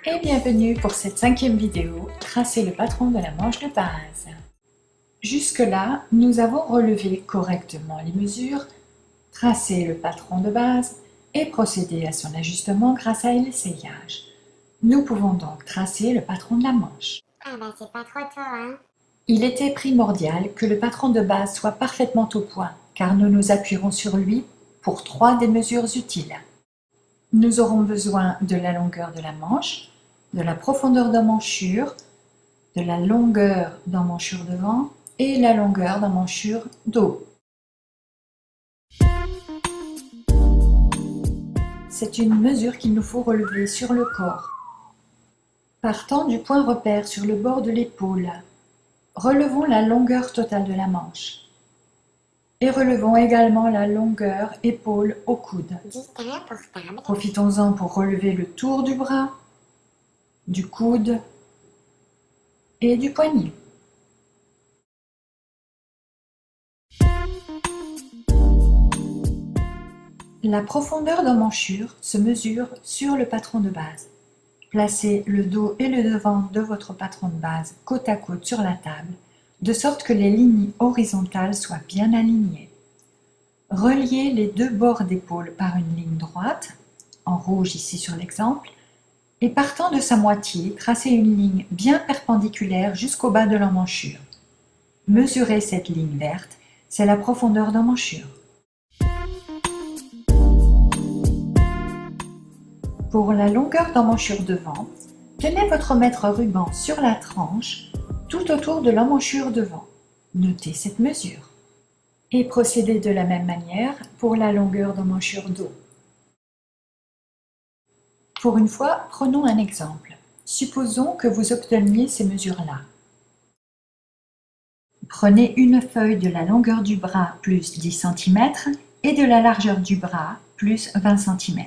Et bienvenue pour cette 5e vidéo, tracer le patron de la manche de base. Jusque-là, nous avons relevé correctement les mesures, tracé le patron de base et procédé à son ajustement grâce à l'essayage. Nous pouvons donc tracer le patron de la manche. Ah bah c'est pas trop tôt, hein. Il était primordial que le patron de base soit parfaitement au point, car nous nous appuierons sur lui pour 3 des mesures utiles. Nous aurons besoin de la longueur de la manche, de la profondeur d'emmanchure, de la longueur d'emmanchure devant et la longueur d'emmanchure dos. C'est une mesure qu'il nous faut relever sur le corps. Partant du point repère sur le bord de l'épaule, relevons la longueur totale de la manche. Et relevons également la longueur épaule au coude. Profitons-en pour relever le tour du bras, du coude et du poignet. La profondeur d'emmanchure se mesure sur le patron de base. Placez le dos et le devant de votre patron de base côte à côte sur la table, de sorte que les lignes horizontales soient bien alignées. Reliez les deux bords d'épaule par une ligne droite, en rouge ici sur l'exemple, et partant de sa moitié, tracez une ligne bien perpendiculaire jusqu'au bas de l'emmanchure. Mesurez cette ligne verte, c'est la profondeur d'emmanchure. Pour la longueur d'emmanchure devant, tenez votre mètre ruban sur la tranche tout autour de l'emmanchure devant. Notez cette mesure. Et procédez de la même manière pour la longueur d'emmanchure dos. Pour une fois, prenons un exemple. Supposons que vous obteniez ces mesures-là. Prenez une feuille de la longueur du bras plus 10 cm et de la largeur du bras plus 20 cm.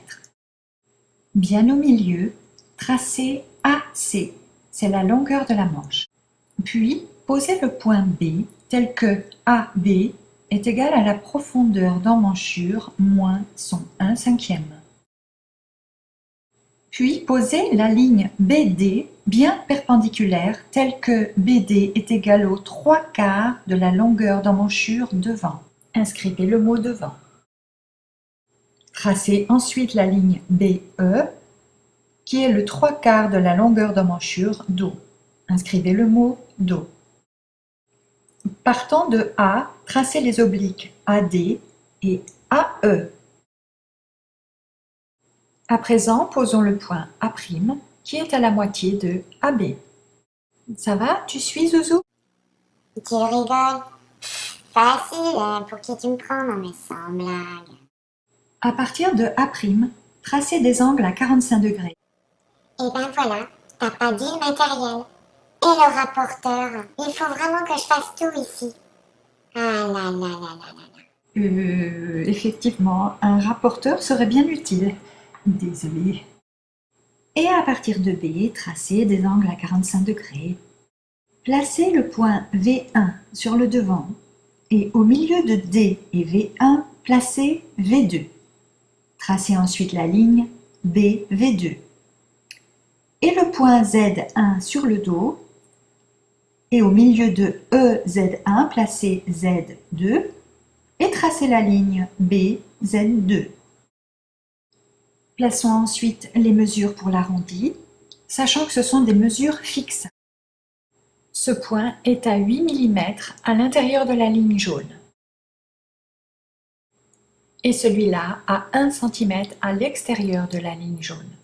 Bien au milieu, tracez AC, c'est la longueur de la manche. Puis, posez le point B tel que AB est égal à la profondeur d'emmanchure moins son 1/5. Puis, posez la ligne BD bien perpendiculaire telle que BD est égal aux 3/4 de la longueur d'emmanchure devant. Inscrivez le mot devant. Tracez ensuite la ligne BE qui est le 3/4 de la longueur d'emmanchure dos. Inscrivez le mot dos. Partant de A, tracez les obliques AD et AE. À présent, posons le point A' qui est à la moitié de AB. Ça va? Tu suis, Zouzou? Tu rigoles? Facile, hein, pour qui tu me prends? Non mais sans blague. À partir de A', tracez des angles à 45 degrés. Et ben voilà, t'as pas dit le matériel. Et le rapporteur, il faut vraiment que je fasse tout ici. Ah là là là là là. Effectivement, un rapporteur serait bien utile. Désolée. Et à partir de B, tracez des angles à 45 degrés. Placez le point V1 sur le devant et au milieu de D et V1, placez V2. Tracez ensuite la ligne BV2. Et le point Z1 sur le dos et au milieu de EZ1, placez Z2 et tracez la ligne BZ2. Plaçons ensuite les mesures pour l'arrondi, sachant que ce sont des mesures fixes. Ce point est à 8 mm à l'intérieur de la ligne jaune. Et celui-là à 1 cm à l'extérieur de la ligne jaune.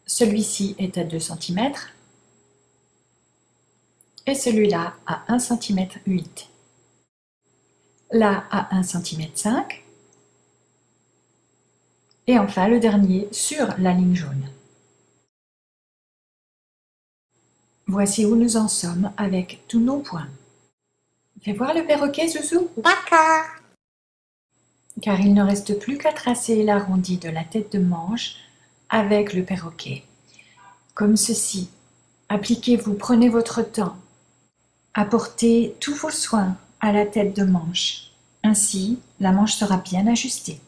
Celui-ci est à 2 cm et celui-là à 1 cm 8. Là à 1 cm 5 et enfin le dernier sur la ligne jaune. Voici où nous en sommes avec tous nos points. Fais voir le perroquet, Zouzou. D'accord. Car il ne reste plus qu'à tracer l'arrondi de la tête de manche avec le perroquet. Comme ceci. Appliquez-vous, prenez votre temps. Apportez tous vos soins à la tête de manche. Ainsi, la manche sera bien ajustée.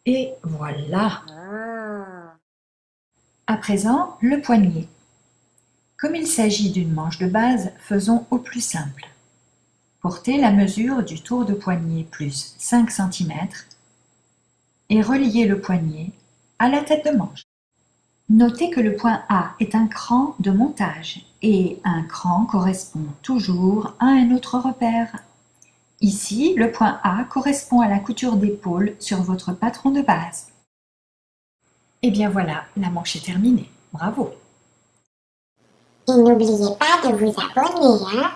Et voilà. Oh. À présent, le poignet. Comme il s'agit d'une manche de base, faisons au plus simple. Portez la mesure du tour de poignet plus 5 cm et reliez le poignet à la tête de manche. Notez que le point A est un cran de montage et un cran correspond toujours à un autre repère. Ici, le point A correspond à la couture d'épaule sur votre patron de base. Et bien voilà, la manche est terminée. Bravo! Et n'oubliez pas de vous abonner, hein.